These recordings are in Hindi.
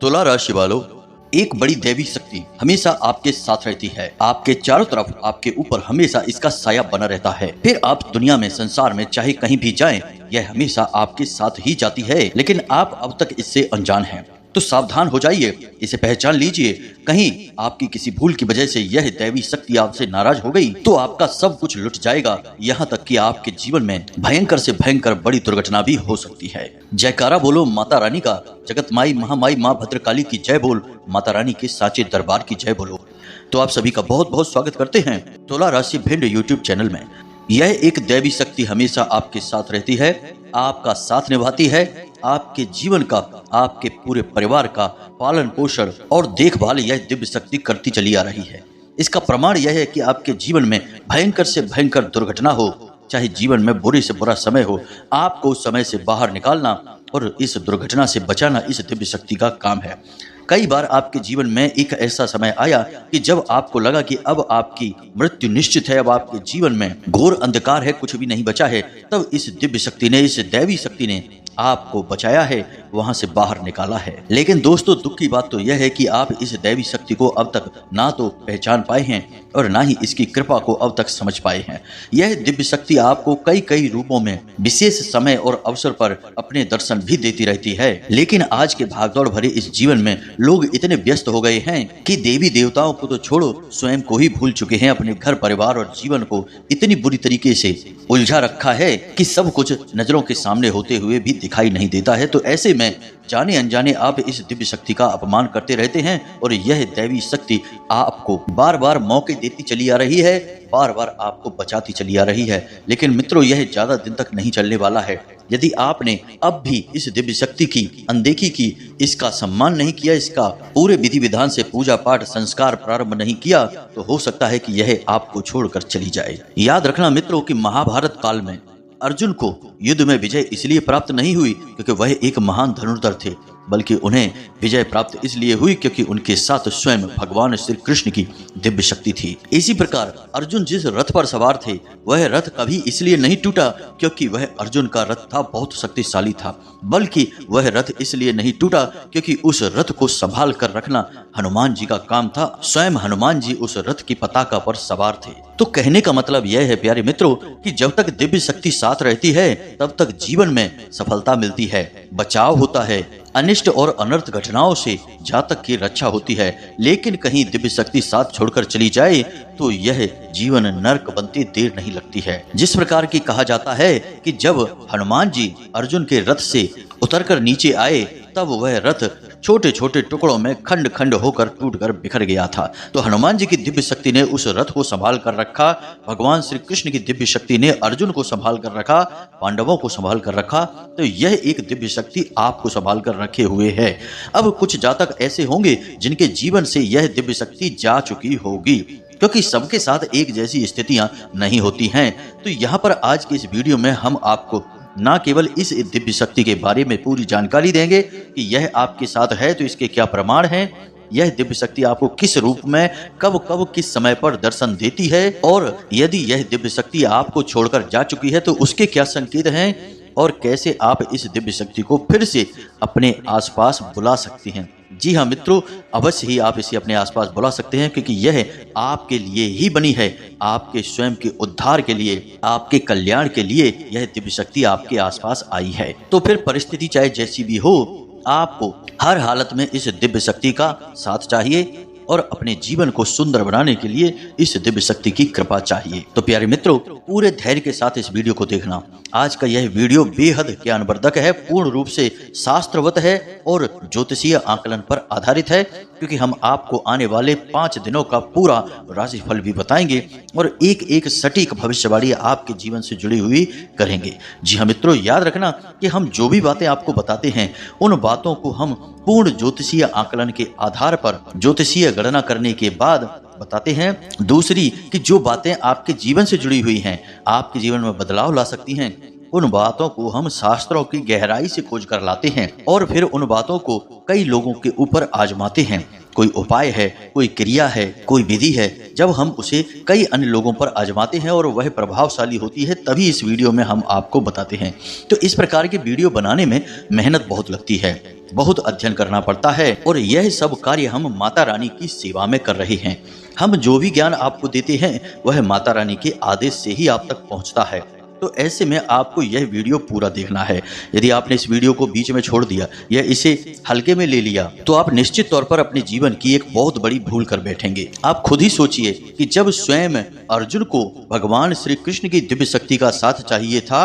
तुला राशि वालों, एक बड़ी दैवी शक्ति हमेशा आपके साथ रहती है। आपके चारों तरफ, आपके ऊपर हमेशा इसका साया बना रहता है। फिर आप दुनिया में, संसार में चाहे कहीं भी जाएं, यह हमेशा आपके साथ ही जाती है, लेकिन आप अब तक इससे अनजान हैं। तो सावधान हो जाइए, इसे पहचान लीजिए। कहीं आपकी किसी भूल की वजह से यह दैवी शक्ति आपसे नाराज हो गई तो आपका सब कुछ लुट जाएगा। यहाँ तक कि आपके जीवन में भयंकर से भयंकर बड़ी दुर्घटना भी हो सकती है। जयकारा बोलो माता रानी का, जगत माई महामाई माँ भद्रकाली की जय बोल, माता रानी के साचे दरबार की जय बोलो। तो आप सभी का बहुत बहुत स्वागत करते हैं तुला राशि भिंड यूट्यूब चैनल में। यह एक दैवी शक्ति हमेशा आपके साथ रहती है, आपका साथ निभाती है, आपके जीवन का, आपके पूरे परिवार का पालन पोषण और देखभाल यह दिव्य शक्ति करती चली आ रही है। इसका प्रमाण यह है कि आपके जीवन में भयंकर से भयंकर दुर्घटना हो, चाहे जीवन में बुरे से बुरा समय हो, आपको उस समय से बाहर निकालना और इस दुर्घटना से बचाना इस दिव्य शक्ति का काम है। कई बार आपके जीवन में एक ऐसा समय आया कि जब आपको लगा कि अब आपकी मृत्यु निश्चित है, अब आपके जीवन में घोर अंधकार है, कुछ भी नहीं बचा है। तब इस दिव्य शक्ति ने, इस दैवी शक्ति ने आपको बचाया है, वहां से बाहर निकाला है। लेकिन दोस्तों, दुख की बात तो यह है कि आप इस दैवी शक्ति को अब तक ना तो पहचान पाए हैं और ना ही इसकी कृपा को अब तक समझ पाए हैं। यह दिव्य शक्ति आपको कई कई रूपों में विशेष समय और अवसर पर अपने दर्शन भी देती रहती है। लेकिन आज के भागदौड़ भरे इस जीवन में लोग इतने व्यस्त हो गए हैं कि देवी देवताओं को तो छोड़ो, स्वयं को ही भूल चुके हैं। अपने घर परिवार और जीवन को इतनी बुरी तरीके से उलझा रखा है कि सब कुछ नजरों के सामने होते हुए भी दिखाई नहीं देता है। तो ऐसे में जाने अनजाने आप इस दिव्य शक्ति का अपमान करते रहते हैं और यह दैवी शक्ति आपको बार बार मौके देती चली आ रही है, बार बार आपको बचाती चली आ रही है। लेकिन मित्रों, यह ज्यादा दिन तक नहीं चलने वाला है। यदि आपने अब भी इस दिव्य शक्ति की अनदेखी की, इसका सम्मान नहीं किया, इसका पूरे विधि विधान से पूजा पाठ संस्कार प्रारंभ नहीं किया, तो हो सकता है कि यह आपको छोड़कर चली जाए। याद रखना मित्रों कि महाभारत काल में अर्जुन को युद्ध में विजय इसलिए प्राप्त नहीं हुई क्योंकि वह एक महान धनुर्धर थे, बल्कि उन्हें विजय प्राप्त इसलिए हुई क्योंकि उनके साथ स्वयं भगवान श्री कृष्ण की दिव्य शक्ति थी। इसी प्रकार अर्जुन जिस रथ पर सवार थे, वह रथ कभी इसलिए नहीं टूटा क्योंकि वह अर्जुन का रथ था, बहुत शक्तिशाली था, बल्कि वह रथ इसलिए नहीं टूटा क्योंकि उस रथ को संभाल कर रखना हनुमान जी का काम था। स्वयं हनुमान जी उस रथ की पताका पर सवार थे। तो कहने का मतलब यह है प्यारे मित्रों कि जब तक दिव्य शक्ति साथ रहती है तब तक जीवन में सफलता मिलती है, बचाव होता है, अनिष्ट और अनर्थ घटनाओं से जातक की रक्षा होती है। लेकिन कहीं दिव्य शक्ति साथ छोड़कर चली जाए तो यह जीवन नरक बनते देर नहीं लगती है। जिस प्रकार की कहा जाता है कि जब हनुमान जी अर्जुन के रथ से उतरकर नीचे आए तब वह रथ छोटे छोटे टुकड़ों में खंड खंड होकर टूटकर बिखर गया था। तो हनुमान जी की दिव्य शक्ति ने उस रथ को संभाल कर रखा, भगवान श्री कृष्ण की दिव्य शक्ति ने अर्जुन को संभाल कर रखा, पांडवों को संभाल कर रखा। तो यह एक दिव्य शक्ति आपको संभाल कर रखे हुए है। अब कुछ जातक ऐसे होंगे जिनके जीवन से यह दिव्य शक्ति जा चुकी होगी, क्योंकि सबके साथ एक जैसी स्थितियां नहीं होती हैं। तो यहाँ पर आज की इस वीडियो में हम आपको न केवल इस दिव्य शक्ति के बारे में पूरी जानकारी देंगे कि यह आपके साथ है तो इसके क्या प्रमाण हैं, यह दिव्य शक्ति आपको किस रूप में कब कब किस समय पर दर्शन देती है, और यदि यह दिव्य शक्ति आपको छोड़कर जा चुकी है तो उसके क्या संकेत हैं, और कैसे आप इस दिव्य शक्ति को फिर से अपने आसपास बुला सकते हैं। जी हाँ मित्रों, अवश्य ही आप इसे अपने आसपास बुला सकते हैं क्योंकि यह आपके लिए ही बनी है, आपके स्वयं के उद्धार के लिए, आपके कल्याण के लिए यह दिव्य शक्ति आपके आसपास आई है। तो फिर परिस्थिति चाहे जैसी भी हो, आपको हर हालत में इस दिव्य शक्ति का साथ चाहिए और अपने जीवन को सुंदर बनाने के लिए इस दिव्य शक्ति की कृपा चाहिए। तो प्यारे मित्रों, पूरे धैर्य के साथ इस वीडियो को देखना। आज का यह वीडियो बेहद ज्ञानवर्धक है, पूर्ण रूप से शास्त्रवत है और ज्योतिषीय आकलन पर आधारित है, क्योंकि हम आपको आने वाले 5 दिनों का पूरा राशिफल भी बताएंगे और एक एक सटीक भविष्यवाणी आपके जीवन से जुड़ी हुई करेंगे। जी हाँ मित्रों, याद रखना कि हम जो भी बातें आपको बताते हैं उन बातों को हम पूर्ण ज्योतिषीय आकलन के आधार पर ज्योतिषीय गणना करने के बाद बताते हैं। दूसरी कि जो बातें आपके जीवन से जुड़ी हुई हैं, आपके जीवन में बदलाव ला सकती हैं, उन बातों को हम शास्त्रों की गहराई से खोज कर लाते हैं और फिर उन बातों को कई लोगों के ऊपर आजमाते हैं। कोई उपाय है, कोई क्रिया है, कोई विधि है, जब हम उसे कई अन्य लोगों पर आजमाते हैं और वह प्रभावशाली होती है, तभी इस वीडियो में हम आपको बताते हैं। तो इस प्रकार की वीडियो बनाने में मेहनत बहुत लगती है। बहुत अध्ययन करना पड़ता है और यह सब कार्य हम माता रानी की सेवा में कर रहे हैं। हम जो भी ज्ञान आपको देते हैं वह माता रानी के आदेश से ही आप तक पहुंचता है। तो ऐसे में आपको यह वीडियो पूरा देखना है। यदि आपने इस वीडियो को बीच में छोड़ दिया या इसे हल्के में ले लिया तो आप निश्चित तौर पर अपने जीवन की एक बहुत बड़ी भूल कर बैठेंगे। आप खुद ही सोचिए कि जब स्वयं अर्जुन को भगवान श्री कृष्ण की दिव्य शक्ति का साथ चाहिए था,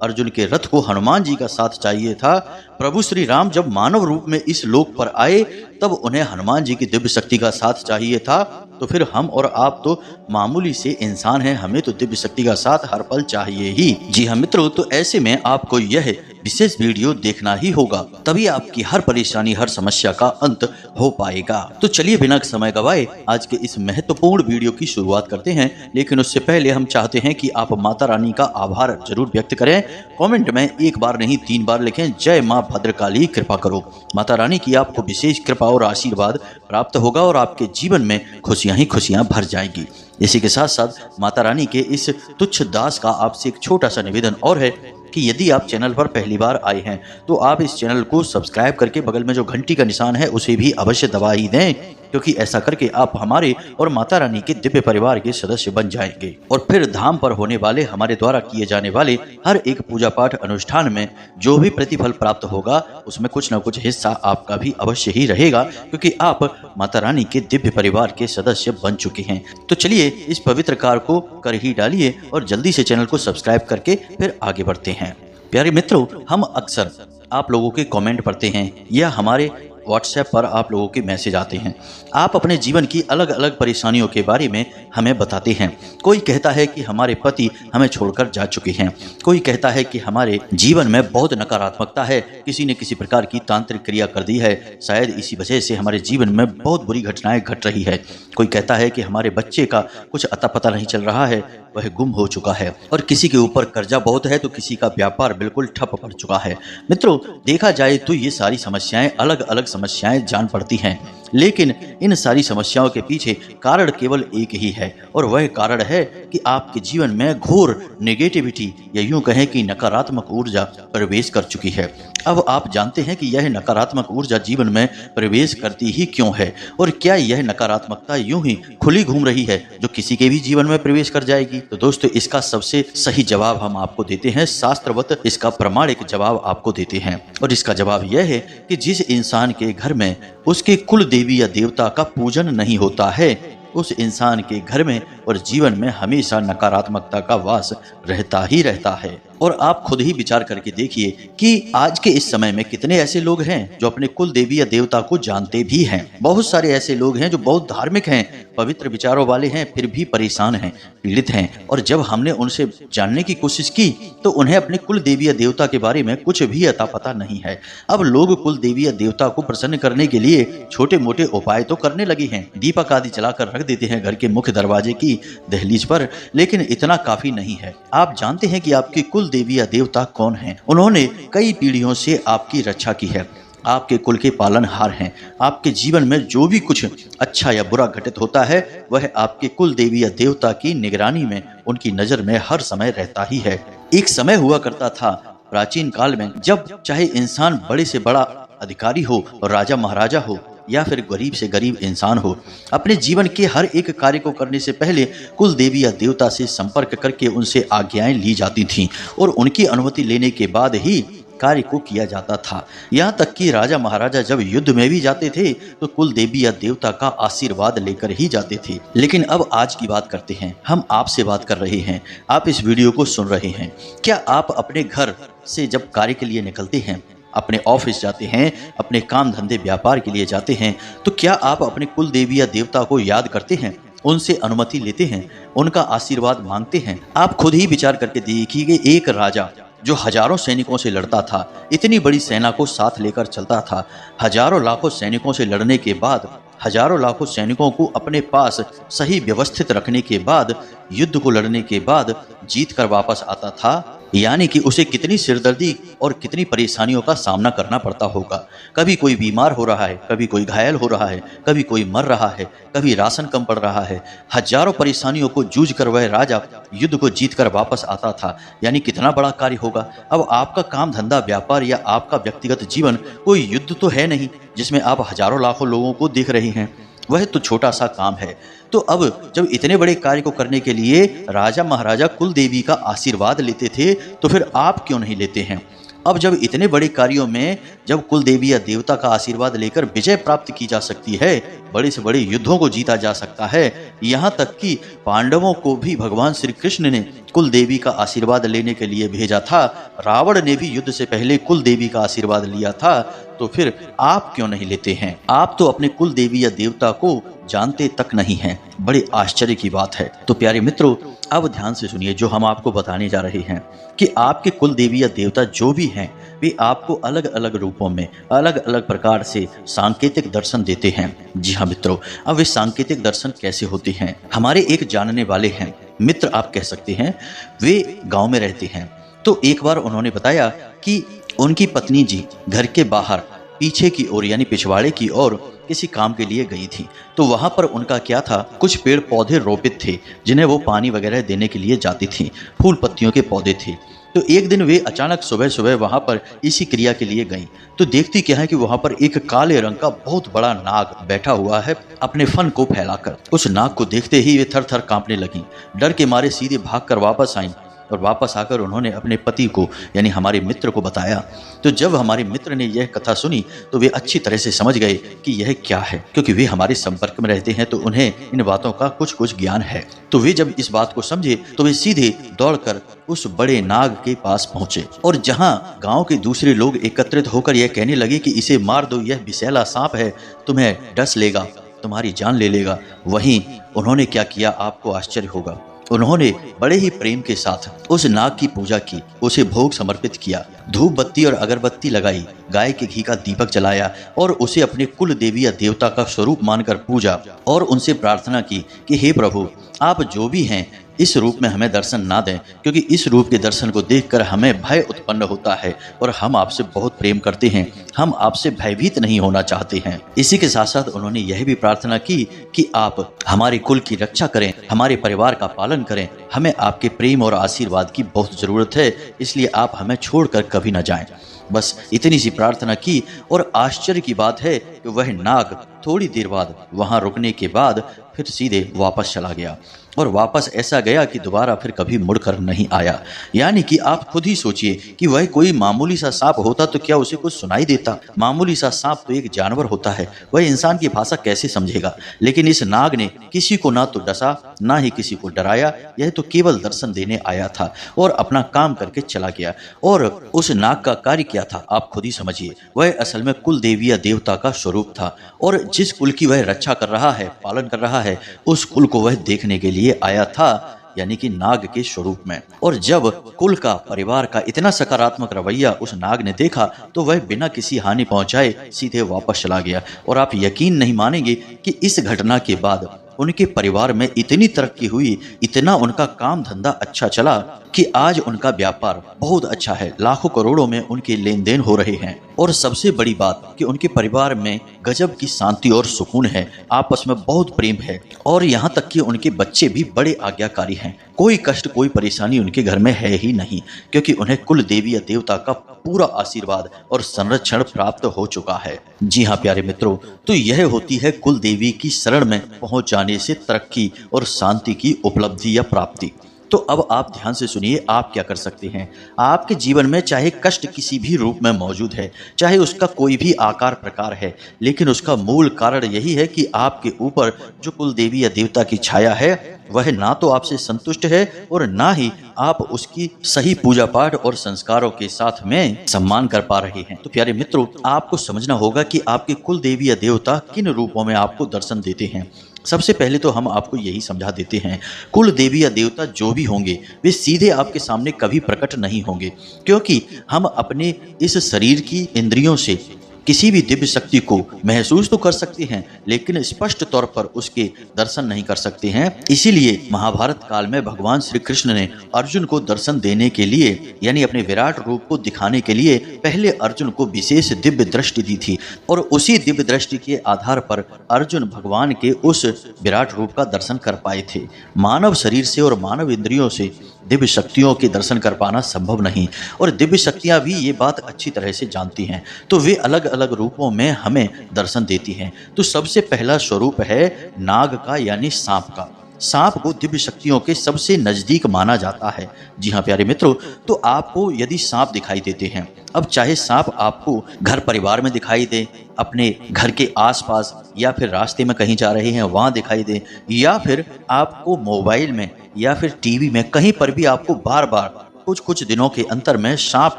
अर्जुन के रथ को हनुमान जी का साथ चाहिए था, प्रभु श्री राम जब मानव रूप में इस लोक पर आए तब उन्हें हनुमान जी की दिव्य शक्ति का साथ चाहिए था, तो फिर हम और आप तो मामूली से इंसान हैं, हमें तो दिव्य शक्ति का साथ हर पल चाहिए ही। जी हाँ मित्रों, तो ऐसे में आपको यह विशेष वीडियो देखना ही होगा, तभी आपकी हर परेशानी हर समस्या का अंत हो पाएगा। तो चलिए बिना समय गवाए आज के इस महत्वपूर्ण वीडियो की शुरुआत करते हैं। लेकिन उससे पहले हम चाहते हैं कि आप माता रानी का आभार जरूर व्यक्त करें। कमेंट में एक बार नहीं 3 बार लिखें, जय माँ भद्रकाली कृपा करो। माता रानी की आपको विशेष कृपा और आशीर्वाद प्राप्त होगा और आपके जीवन में खुशियां ही खुशियां भर जाएंगी। इसी के साथ साथ माता रानी के इस तुच्छ दास का आपसे एक छोटा सा निवेदन और है कि यदि आप चैनल पर पहली बार आए हैं तो आप इस चैनल को सब्सक्राइब करके बगल में जो घंटी का निशान है उसे भी अवश्य दबा ही दें, क्योंकि ऐसा करके आप हमारे और माता रानी के दिव्य परिवार के सदस्य बन जाएंगे और फिर धाम पर होने वाले हमारे द्वारा किए जाने वाले हर एक पूजा पाठ अनुष्ठान में जो भी प्रतिफल प्राप्त होगा उसमें कुछ न कुछ हिस्सा आपका भी अवश्य ही रहेगा, क्योंकि आप माता रानी के दिव्य परिवार के सदस्य बन चुके हैं। तो चलिए इस पवित्र कार्य को कर ही डालिए और जल्दी से चैनल को सब्सक्राइब करके फिर आगे बढ़ते हैं। प्यारे मित्रों, हम अक्सर आप लोगों के कमेंट पढ़ते हैं या हमारे व्हाट्सएप पर आप लोगों के मैसेज आते हैं। आप अपने जीवन की अलग अलग परेशानियों के बारे में हमें बताते हैं। कोई कहता है कि हमारे पति हमें छोड़कर जा चुके हैं, कोई कहता है कि हमारे जीवन में बहुत नकारात्मकता है, किसी ने किसी प्रकार की तांत्रिक क्रिया कर दी है, शायद इसी वजह से हमारे जीवन में बहुत बुरी घटनाएं घट रही है। कोई कहता है कि हमारे बच्चे का कुछ अता पता नहीं चल रहा है, वह गुम हो चुका है, और किसी के ऊपर कर्जा बहुत है तो किसी का व्यापार बिल्कुल ठप पड़ चुका है। मित्रों, देखा जाए तो ये सारी समस्याएं अलग अलग समस्याएं जान पड़ती हैं, लेकिन इन सारी समस्याओं के पीछे कारण केवल एक ही है और वह कारण है कि आपके जीवन में घोर नेगेटिविटी या यूं कहें कि नकारात्मक ऊर्जा प्रवेश कर चुकी है। अब आप जानते हैं कि यह नकारात्मक ऊर्जा जीवन में प्रवेश करती ही क्यों है और क्या यह नकारात्मकता यूं ही खुली घूम रही है जो किसी के भी जीवन में प्रवेश कर जाएगी? तो दोस्तों, इसका सबसे सही जवाब हम आपको देते हैं, शास्त्रवत इसका प्रमाणिक जवाब आपको देते हैं। और इसका जवाब यह है कि जिस इंसान के घर में उसके कुल देवी या देवता का पूजन नहीं होता है उस इंसान के घर में और जीवन में हमेशा नकारात्मकता का वास रहता ही रहता है। और आप खुद ही विचार करके देखिए कि आज के इस समय में कितने ऐसे लोग हैं जो अपने कुल देवी या देवता को जानते भी हैं। बहुत सारे ऐसे लोग हैं जो बहुत धार्मिक हैं, पवित्र विचारों वाले हैं, फिर भी परेशान हैं, पीड़ित हैं। और जब हमने उनसे जानने की कोशिश की तो उन्हें अपने कुल देवी या देवता के बारे में कुछ भी अता पता नहीं है। अब लोग कुल देवी या देवता को प्रसन्न करने के लिए छोटे मोटे उपाय तो करने लगे हैं, दीपक आदि जलाकर रख देते हैं घर के मुख्य दरवाजे की दहलीज पर, लेकिन इतना काफी नहीं है। आप जानते हैं कि आपकी कुल देवी या देवता कौन हैं? उन्होंने कई पीढ़ियों से आपकी रक्षा की है, आपके कुल के पालनहार हैं। आपके जीवन में जो भी कुछ अच्छा या बुरा घटित होता है वह आपके कुल देवी या देवता की निगरानी में, उनकी नजर में हर समय रहता ही है। एक समय हुआ करता था प्राचीन काल में जब चाहे इंसान बड़े से बड़ा अधिकारी हो और राजा महाराजा हो या फिर गरीब से गरीब इंसान हो, अपने जीवन के हर एक कार्य को करने से पहले कुल देवी या देवता से संपर्क करके उनसे आज्ञाएं ली जाती थीं और उनकी अनुमति लेने के बाद ही कार्य को किया जाता था। यहाँ तक कि राजा महाराजा जब युद्ध में भी जाते थे तो कुल देवी या देवता का आशीर्वाद लेकर ही जाते थे। लेकिन अब आज की बात करते हैं, हम आपसे बात कर रहे हैं, आप इस वीडियो को सुन रहे हैं। क्या आप अपने घर से जब कार्य के लिए निकलते हैं, अपने ऑफिस जाते हैं, अपने काम धंधे व्यापार के लिए जाते हैं, तो क्या आप अपने कुल देवी या देवता को याद करते हैं, उनसे अनुमति लेते हैं, उनका आशीर्वाद मांगते हैं? आप खुद ही विचार करके देखिए कि एक राजा जो हजारों सैनिकों से लड़ता था, इतनी बड़ी सेना को साथ लेकर चलता था, हजारों लाखों सैनिकों से लड़ने के बाद, हजारों लाखों सैनिकों को अपने पास सही व्यवस्थित रखने के बाद, युद्ध को लड़ने के बाद जीत कर वापस आता था, यानी कि उसे कितनी सिरदर्दी और कितनी परेशानियों का सामना करना पड़ता होगा। कभी कोई बीमार हो रहा है, कभी कोई घायल हो रहा है, कभी कोई मर रहा है, कभी राशन कम पड़ रहा है। हजारों परेशानियों को जूझ कर वह राजा युद्ध को जीत कर वापस आता था। यानी कितना बड़ा कार्य होगा। अब आपका काम धंधा व्यापार या आपका व्यक्तिगत जीवन कोई युद्ध तो है नहीं जिसमें आप हजारों लाखों लोगों को देख रहे हैं। वह तो छोटा सा काम है। तो अब जब इतने बड़े कार्य को करने के लिए राजा महाराजा कुल देवी का आशीर्वाद लेते थे, तो फिर आप क्यों नहीं लेते हैं। अब जब इतने बड़े कार्यों में जब कुल देवी या देवता का आशीर्वाद लेकर विजय प्राप्त की जा सकती है, बड़े से बड़े युद्धों को जीता जा सकता है, यहाँ तक कि पांडवों को भी भगवान श्री कृष्ण ने कुल देवी का आशीर्वाद लेने के लिए भेजा था। रावण ने भी युद्ध से पहले कुल देवी का आशीर्वाद लिया था। तो फिर आप क्यों नहीं लेते हैं। आप तो अपने कुल देवी या देवता को जानते तक नहीं हैं। बड़े आश्चर्य की बात है। तो प्यारे मित्रों, अब ध्यान से सुनिए जो हम आपको बताने जा रहे हैं कि आपके कुल देवी या देवता जो भी हैं, वे आपको अलग अलग रूपों में अलग अलग प्रकार से सांकेतिक दर्शन देते हैं। जी हाँ मित्रों, अब वे सांकेतिक दर्शन कैसे होते हैं। हमारे एक जानने वाले हैं, मित्र आप कह सकते हैं, वे गांव में रहते हैं। तो एक बार उन्होंने बताया कि उनकी पत्नी जी घर के बाहर पीछे की ओर यानी पिछवाड़े की ओर किसी काम के लिए गई थी। तो वहां पर उनका क्या था, कुछ पेड़ पौधे रोपित थे जिन्हें वो पानी वगैरह देने के लिए जाती थी। फूल पत्तियों के पौधे थे। तो एक दिन वे अचानक सुबह सुबह वहां पर इसी क्रिया के लिए गईं। तो देखती क्या है कि वहां पर एक काले रंग का बहुत बड़ा नाग बैठा हुआ है अपने फन को फैलाकर। उस नाग को देखते ही वे थर थर कांपने लगीं। डर के मारे सीधे भागकर वापस आईं और वापस आकर उन्होंने अपने पति को यानी हमारे मित्र को बताया। तो जब हमारे मित्र ने यह कथा सुनी तो वे अच्छी तरह से समझ गए कि यह क्या है, क्योंकि वे हमारे संपर्क में रहते हैं तो उन्हें इन बातों का कुछ कुछ ज्ञान है। तो वे जब इस बात को समझे तो वे सीधे दौड़कर उस बड़े नाग के पास पहुंचे और जहां गांव के दूसरे लोग एकत्रित होकर यह कहने लगे कि इसे मार दो, यह विषैला सांप है, तुम्हें डस लेगा, तुम्हारी जान ले लेगा, वहीं उन्होंने क्या किया आपको आश्चर्य होगा। उन्होंने बड़े ही प्रेम के साथ उस नाग की पूजा की, उसे भोग समर्पित किया, धूप बत्ती और अगरबत्ती लगाई, गाय के घी का दीपक जलाया और उसे अपने कुल देवी या देवता का स्वरूप मानकर पूजा और उनसे प्रार्थना की कि हे प्रभु, आप जो भी हैं इस रूप में हमें दर्शन ना दें, क्योंकि इस रूप के दर्शन को देखकर हमें भय उत्पन्न होता है और हम आपसे बहुत प्रेम करते हैं, हम आपसे भयभीत नहीं होना चाहते हैं। इसी के साथ साथ उन्होंने यह भी प्रार्थना की कि आप हमारे कुल की रक्षा करें, हमारे परिवार का पालन करें, हमें आपके प्रेम और आशीर्वाद की बहुत जरूरत है, इसलिए आप हमें छोड़कर कभी न जाएं। बस इतनी सी प्रार्थना की और आश्चर्य की बात है कि वह नाग थोड़ी देर बाद वहां रुकने के बाद फिर सीधे वापस चला गया और वापस ऐसा गया कि दोबारा फिर कभी मुड़कर नहीं आया। यानी कि आप खुद ही सोचिए कि वह कोई मामूली सा सांप होता तो क्या उसे कुछ सुनाई देता। मामूली सा सांप तो एक जानवर होता है, वह इंसान की भाषा कैसे समझेगा। लेकिन इस नाग ने किसी को ना तो डसा ना ही किसी को डराया, यह तो केवल दर्शन देने आया था और अपना काम करके चला गया। और उस नाग का कार्य क्या था आप खुद ही समझिए। वह असल में कुल देवी या देवता का स्वरूप था और जिस कुल की वह रक्षा कर रहा है, पालन कर रहा है, उस कुल को वह देखने के लिए आया था, यानी कि नाग के स्वरूप में। और जब कुल का परिवार का इतना सकारात्मक रवैया उस नाग ने देखा तो वह बिना किसी हानि पहुंचाए सीधे वापस चला गया। और आप यकीन नहीं मानेंगे कि इस घटना के बाद उनके परिवार में इतनी तरक्की हुई, इतना उनका काम धंधा अच्छा चला कि आज उनका व्यापार बहुत अच्छा है, लाखों करोड़ों में उनके लेन देन हो रहे हैं। और सबसे बड़ी बात कि उनके परिवार में गजब की शांति और सुकून है, आपस में बहुत प्रेम है और यहाँ तक कि उनके बच्चे भी बड़े आज्ञाकारी हैं। कोई कष्ट कोई परेशानी उनके घर में है ही नहीं, क्योंकि उन्हें कुल देवी या देवता का पूरा आशीर्वाद और संरक्षण प्राप्त हो चुका है। जी हाँ प्यारे मित्रों, तो यह होती है कुल देवी की शरण में पहुंच जाने से तरक्की और शांति की उपलब्धि या प्राप्ति। तो अब आप ध्यान से सुनिए, आप क्या कर सकते हैं। आपके जीवन में चाहे कष्ट किसी भी रूप में मौजूद है, चाहे उसका कोई भी आकार प्रकार है, लेकिन उसका मूल कारण यही है कि आपके ऊपर जो कुल देवी या देवता की छाया है वह ना तो आपसे संतुष्ट है और ना ही आप उसकी सही पूजा पाठ और संस्कारों के साथ में सम्मान कर पा रहे हैं। तो प्यारे मित्रों, आपको समझना होगा कि आपके कुल देवी या देवता किन रूपों में आपको दर्शन देते हैं। सबसे पहले तो हम आपको यही समझा देते हैं, कुल देवी या देवता जो भी होंगे वे सीधे आपके सामने कभी प्रकट नहीं होंगे, क्योंकि हम अपने इस शरीर की इंद्रियों से किसी भी दिव्य शक्ति को महसूस तो कर सकते हैं, लेकिन स्पष्ट तौर पर उसके दर्शन नहीं कर सकते हैं। इसीलिए महाभारत काल में भगवान श्री कृष्ण ने अर्जुन को दर्शन देने के लिए, यानी अपने विराट रूप को दिखाने के लिए, पहले अर्जुन को विशेष दिव्य दृष्टि दी थी और उसी दिव्य दृष्टि के आधार पर अर्जुन भगवान के उस विराट रूप का दर्शन कर पाए थे। मानव शरीर से और मानव इंद्रियों से दिव्य शक्तियों के दर्शन कर पाना संभव नहीं, और दिव्य शक्तियां भी ये बात अच्छी तरह से जानती हैं, तो वे अलग अलग रूपों में हमें दर्शन देती हैं। तो सबसे पहला स्वरूप है नाग का, यानी सांप का। सांप को दिव्य शक्तियों के सबसे नजदीक माना जाता है। जी हाँ प्यारे मित्रों, तो आपको यदि सांप दिखाई देते हैं, अब चाहे सांप आपको घर परिवार में दिखाई दे, अपने घर के आसपास, या फिर रास्ते में कहीं जा रहे हैं वहां दिखाई दे, या फिर आपको मोबाइल में या फिर टीवी में, कहीं पर भी आपको बार बार कुछ कुछ दिनों के अंतर में सांप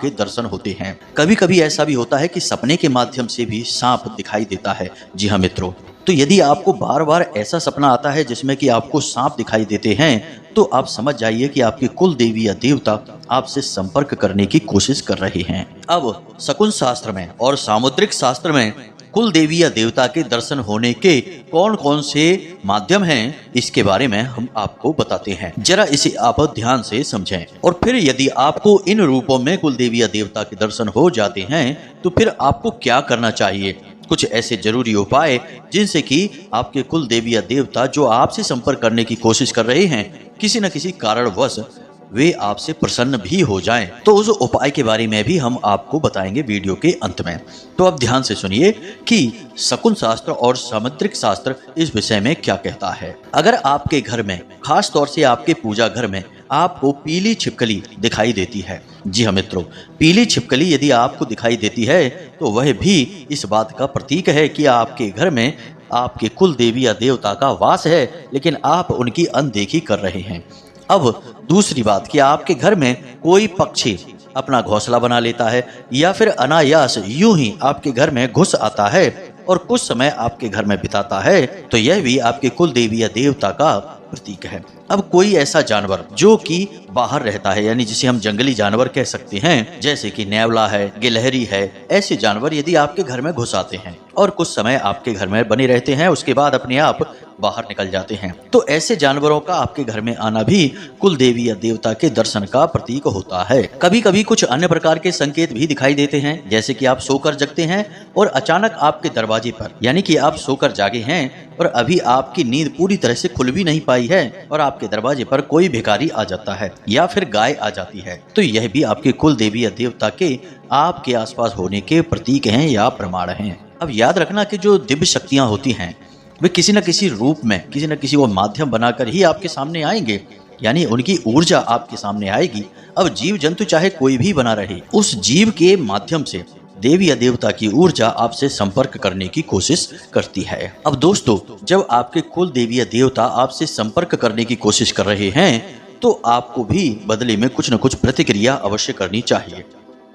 के दर्शन होते हैं। कभी कभी ऐसा भी होता है कि सपने के माध्यम से भी सांप दिखाई देता है। जी हाँ मित्रों, तो यदि आपको बार बार ऐसा सपना आता है जिसमें कि आपको सांप दिखाई देते हैं, तो आप समझ जाइए कि आपकी कुल देवी या देवता आपसे संपर्क करने की कोशिश कर रहे हैं। अब शकुन शास्त्र में और सामुद्रिक शास्त्र में कुल देवी या देवता के दर्शन होने के कौन कौन से माध्यम हैं, इसके बारे में हम आपको बताते हैं। जरा इसे आप ध्यान से समझें, और फिर यदि आपको इन रूपों में कुल देवी या देवता के दर्शन हो जाते हैं, तो फिर आपको क्या करना चाहिए। कुछ ऐसे जरूरी उपाय जिनसे कि आपके कुल देवी या देवता जो आपसे संपर्क करने की कोशिश कर रहे हैं, किसी न किसी कारणवश वे आपसे प्रसन्न भी हो जाएं, तो उस उपाय के बारे में भी हम आपको बताएंगे वीडियो के अंत में। तो अब ध्यान से सुनिए कि शकुन शास्त्र और सामुद्रिक शास्त्र इस विषय में क्या कहता है। अगर आपके घर में, खास तौर से आपके पूजा घर में, आपको पीली छिपकली दिखाई देती है, जी हाँ मित्रों, पीली छिपकली यदि आपको दिखाई देती है, तो वह भी इस बात का प्रतीक है कि आपके घर में आपके कुल देवी या देवता का वास है, लेकिन आप उनकी अनदेखी कर रहे हैं। अब दूसरी बात कि आपके घर में कोई पक्षी अपना घोंसला बना लेता है, या फिर अनायास यूं ही आपके घर में घुस आता है और कुछ समय आपके घर में बिताता है, तो यह भी आपके कुल देवी या देवता का प्रतीक है। अब कोई ऐसा जानवर जो कि बाहर रहता है, यानी जिसे हम जंगली जानवर कह सकते हैं, जैसे कि नेवला है, गिलहरी है, ऐसे जानवर यदि आपके घर में घुस आते हैं और कुछ समय आपके घर में बने रहते हैं, उसके बाद अपने आप बाहर निकल जाते हैं, तो ऐसे जानवरों का आपके घर में आना भी कुल देवी या देवता के दर्शन का प्रतीक होता है। कभी कभी कुछ अन्य प्रकार के संकेत भी दिखाई देते हैं, जैसे कि आप सोकर जगते हैं और अचानक आपके दरवाजे पर, यानी कि आप सोकर जागे हैं और अभी आपकी नींद पूरी तरह से खुल भी नहीं पाई है और आपके दरवाजे पर कोई भिखारी आ जाता है या फिर गाय आ जाती है, तो यह भी आपके कुल देवी या देवता के आपके आसपास होने के प्रतीक हैं या प्रमाण हैं। अब याद रखना कि जो दिव्य शक्तियां होती हैं, वे किसी न किसी रूप में, किसी न किसी वो माध्यम बनाकर ही आपके सामने आएंगे, यानी उनकी ऊर्जा आपके सामने आएगी। अब जीव जंतु चाहे कोई भी बना रहे, उस जीव के माध्यम से देवी या देवता की ऊर्जा आपसे संपर्क करने की कोशिश करती है। अब दोस्तों, जब आपके कुल देवी या देवता आपसे संपर्क करने की कोशिश कर रहे हैं, तो आपको भी बदले में कुछ न कुछ प्रतिक्रिया अवश्य करनी चाहिए।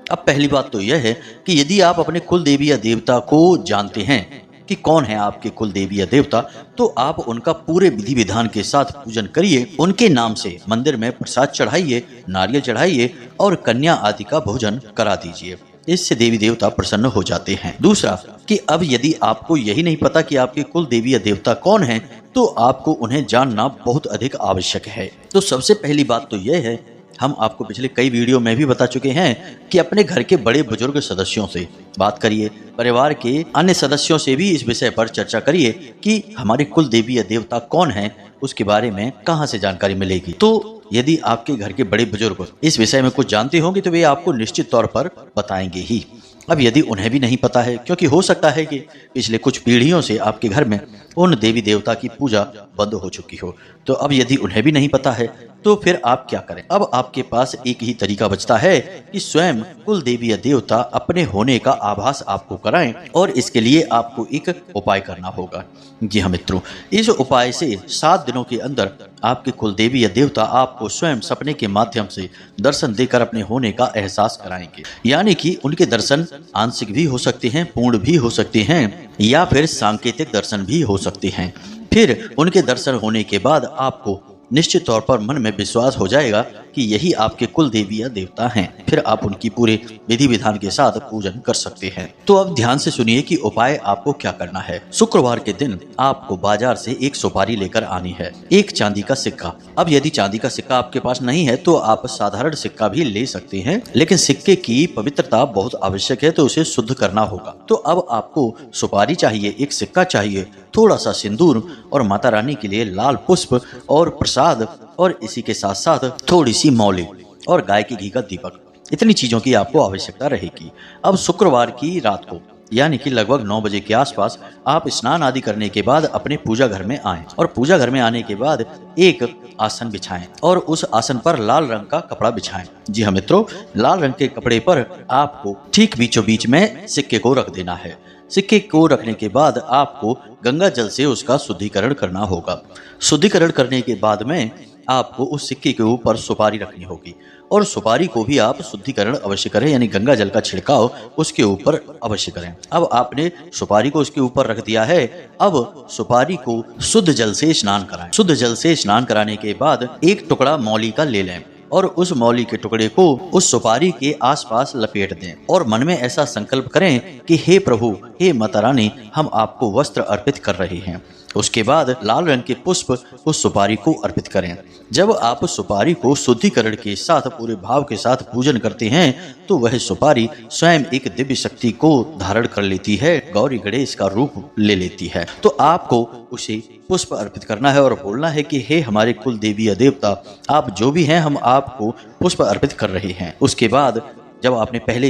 अब पहली बात तो यह है कि यदि आप अपने कुल देवी या देवता को जानते हैं कि कौन है आपके कुल देवी या देवता, तो आप उनका पूरे विधि विधान के साथ पूजन करिए, उनके नाम से मंदिर में प्रसाद चढ़ाइए, नारियल चढ़ाइए और कन्या आदि का भोजन करा दीजिए। इससे देवी देवता प्रसन्न हो जाते हैं। दूसरा कि अब यदि आपको यही नहीं पता कि आपके कुल देवी या देवता कौन है, तो आपको उन्हें जानना बहुत अधिक आवश्यक है। तो सबसे पहली बात तो यह है, हम आपको पिछले कई वीडियो में भी बता चुके हैं कि अपने घर के बड़े बुजुर्ग सदस्यों से बात करिए, परिवार के अन्य सदस्यों से भी इस विषय पर चर्चा करिए कि हमारे कुल देवी या देवता कौन है, उसके बारे में कहाँ से जानकारी मिलेगी। तो यदि आपके घर के बड़े बुजुर्ग इस विषय में कुछ जानते होंगे, तो वे आपको निश्चित तौर पर बताएंगे ही। अब यदि उन्हें भी नहीं पता है, क्योंकि हो सकता है कि पिछले कुछ पीढ़ियों से आपके घर में उन देवी देवता की पूजा बंद हो चुकी हो, तो अब यदि उन्हें भी नहीं पता है, तो फिर आप क्या करें। अब आपके पास एक ही तरीका बचता है कि स्वयं कुल देवी या देवता अपने होने का आभास आपको कराएं, और इसके लिए आपको एक उपाय करना होगा। जी हाँ मित्रों, इस उपाय से 7 दिनों के अंदर आपके कुल देवी या देवता आपको स्वयं सपने के माध्यम से दर्शन देकर अपने होने का एहसास कराएंगे। यानी कि उनके दर्शन आंशिक भी हो सकते हैं, पूर्ण भी हो सकते हैं, या फिर सांकेतिक दर्शन भी हो सकते हैं। फिर उनके दर्शन होने के बाद आपको निश्चित तौर पर मन में विश्वास हो जाएगा कि यही आपके कुल देवी या देवता हैं। फिर आप उनकी पूरे विधि विधान के साथ पूजन कर सकते हैं। तो अब ध्यान से सुनिए कि उपाय आपको क्या करना है। शुक्रवार के दिन आपको बाजार से एक सुपारी लेकर आनी है, एक चांदी का सिक्का। अब यदि चांदी का सिक्का आपके पास नहीं है तो आप साधारण सिक्का भी ले सकते हैं, लेकिन सिक्के की पवित्रता बहुत आवश्यक है, तो उसे शुद्ध करना होगा। तो अब आपको सुपारी चाहिए, एक सिक्का चाहिए, थोड़ा सा सिंदूर और माता रानी के लिए लाल पुष्प और प्रसाद, और इसी के साथ साथ थोड़ी सी मौली और गाय के घी का दीपक। इतनी चीजों की आपको आवश्यकता रहेगी। अब शुक्रवार की रात को यानी कि लगभग 9 बजे के आसपास आप स्नान आदि करने के बाद अपने पूजा घर में आएं, और पूजा घर में आने के बाद एक आसन बिछाएं और उस आसन पर लाल रंग का कपड़ा बिछाएं। जी हाँ मित्रों, लाल रंग के कपड़े पर आपको ठीक बीचों बीच में सिक्के को रख देना है। सिक्के को रखने के बाद आपको गंगा जल से उसका शुद्धिकरण करना होगा। शुद्धिकरण करने के बाद में आपको उस सिक्के के ऊपर सुपारी रखनी होगी, और सुपारी को भी आप शुद्धिकरण अवश्य करें, यानी गंगा जल का छिड़काव उसके ऊपर अवश्य करें। अब आपने सुपारी को उसके ऊपर रख दिया है, अब सुपारी को शुद्ध जल से स्नान कराएं। शुद्ध जल से स्नान कराने के बाद एक टुकड़ा मौली का ले लें और उस मौली के टुकड़े को उस सुपारी के आसपास लपेट दें, और मन में ऐसा संकल्प करें कि हे प्रभु, हे माता रानी, हम आपको वस्त्र अर्पित कर रहे हैं। उसके बाद लाल रंग के पुष्प उस सुपारी को अर्पित करें। जब आप सुपारी को शुद्धिकरण के साथ पूरे भाव के साथ पूजन करते हैं तो वह सुपारी स्वयं एक दिव्य शक्ति को धारण कर लेती है, गौरी गणेश का रूप ले लेती है। तो आपको उसे पुष्प अर्पित करना है और बोलना है कि हे हमारे कुल देवी या देवता, आप जो भी हैं, हम आपको पुष्प अर्पित कर रहे हैं। उसके बाद जब आपने पहले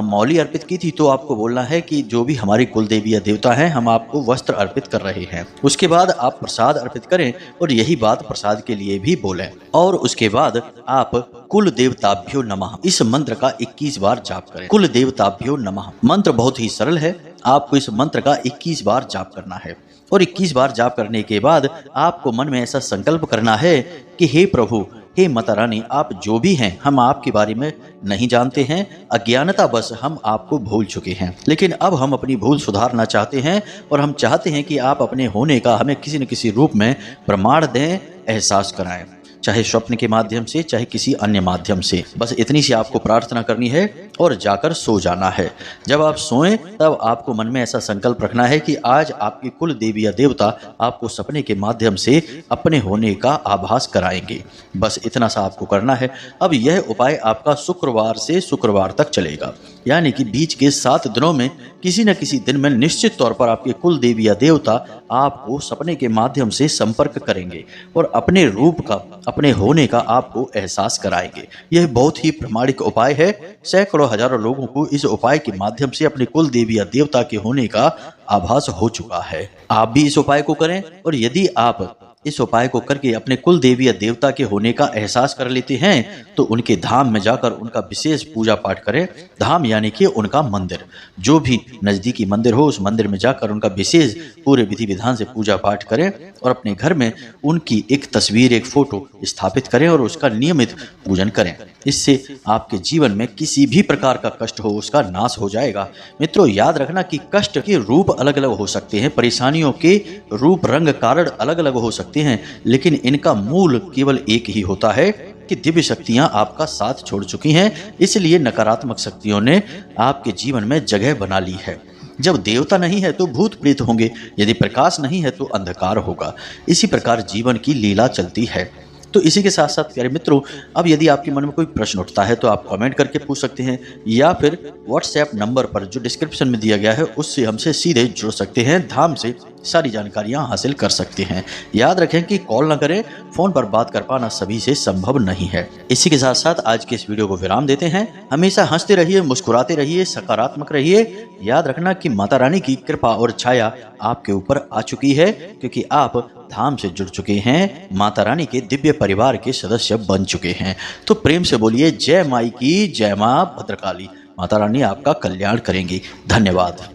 मौली अर्पित की थी तो आपको बोलना है कि जो भी हमारे कुल देवी या देवता हैं, हम आपको वस्त्र अर्पित कर रहे हैं। उसके बाद आप प्रसाद अर्पित करें और यही बात प्रसाद के लिए भी बोलें। और उसके बाद आप कुल देवताभ्यो नमः इस मंत्र का 21 बार जाप करें। कुल देवताभ्यो नमः मंत्र बहुत ही सरल है, आपको इस मंत्र का 21 बार जाप करना है, और 21 बार जाप करने के बाद आपको मन में ऐसा संकल्प करना है कि हे प्रभु, हे माता रानी, आप जो भी हैं, हम आपके बारे में नहीं जानते हैं, अज्ञानता बस हम आपको भूल चुके हैं, लेकिन अब हम अपनी भूल सुधारना चाहते हैं और हम चाहते हैं कि आप अपने होने का हमें किसी न किसी रूप में प्रमाण दें, एहसास कराएं, चाहे स्वप्न के माध्यम से, चाहे किसी अन्य माध्यम से। बस इतनी सी आपको प्रार्थना करनी है और जाकर सो जाना है। जब आप सोएं तब आपको मन में ऐसा संकल्प रखना है कि आज आपकी कुल देवी या देवता आपको सपने के माध्यम से अपने होने का आभास कराएंगे। बस इतना सा आपको करना है। अब यह उपाय आपका शुक्रवार से शुक्रवार तक चलेगा, यानी कि बीच के 7 दिनों में किसी न किसी दिन में निश्चित तौर पर आपके कुल देवी या देवता आपको सपने के माध्यम से संपर्क करेंगे और अपने रूप का, अपने होने का आपको एहसास कराएंगे। यह बहुत ही प्रामाणिक उपाय है। सैकड़ों हजारों लोगों को इस उपाय के माध्यम से अपने कुल देवी या देवता के होने का आभास हो चुका है। आप भी इस उपाय को करें, और यदि आप इस उपाय को करके अपने कुल देवी या देवता के होने का एहसास कर लेते हैं तो उनके धाम में जाकर उनका विशेष पूजा पाठ करें। धाम यानी कि उनका मंदिर, जो भी नजदीकी मंदिर हो उस मंदिर में जाकर उनका विशेष पूरे विधि विधान से पूजा पाठ करें, और अपने घर में उनकी एक तस्वीर, एक फोटो स्थापित करें और उसका नियमित पूजन करें। इससे आपके जीवन में किसी भी प्रकार का कष्ट हो उसका नाश हो जाएगा। मित्रों, याद रखना कि कष्ट के रूप अलग अलग हो सकते हैं, परेशानियों के रूप, रंग, कारण अलग अलग हो सकते हैं, लेकिन इनका मूल केवल एक ही होता है कि दिव्य शक्तियां आपका साथ छोड़ चुकी हैं, इसलिए नकारात्मक शक्तियों ने आपके जीवन में जगह बना ली है। जब देवता नहीं है तो भूत प्रेत होंगे, यदि प्रकाश नहीं है तो अंधकार होगा। इसी प्रकार जीवन की लीला चलती है। तो इसी के साथ साथ प्यारे मित्रों, अब यदि आपके मन में कोई प्रश्न उठता है तो आप कमेंट करके पूछ सकते हैं, या फिर व्हाट्सएप नंबर पर जो डिस्क्रिप्शन में दिया गया है उससे हमसे सीधे जुड़ सकते हैं, धाम से सारी जानकारियां हासिल कर सकते हैं। याद रखें कि कॉल न करें, फोन पर बात कर पाना सभी से संभव नहीं है। इसी के साथ साथ आज के इस वीडियो को विराम देते हैं। हमेशा हंसते रहिए, मुस्कुराते रहिए, सकारात्मक रहिए। याद रखना कि माता रानी की कृपा और छाया आपके ऊपर आ चुकी है, क्योंकि आप धाम से जुड़ चुके हैं, माता रानी के दिव्य परिवार के सदस्य बन चुके हैं। तो प्रेम से बोलिए जय माई की जय, मां भद्रकाली। माता रानी आपका कल्याण करेंगी। धन्यवाद।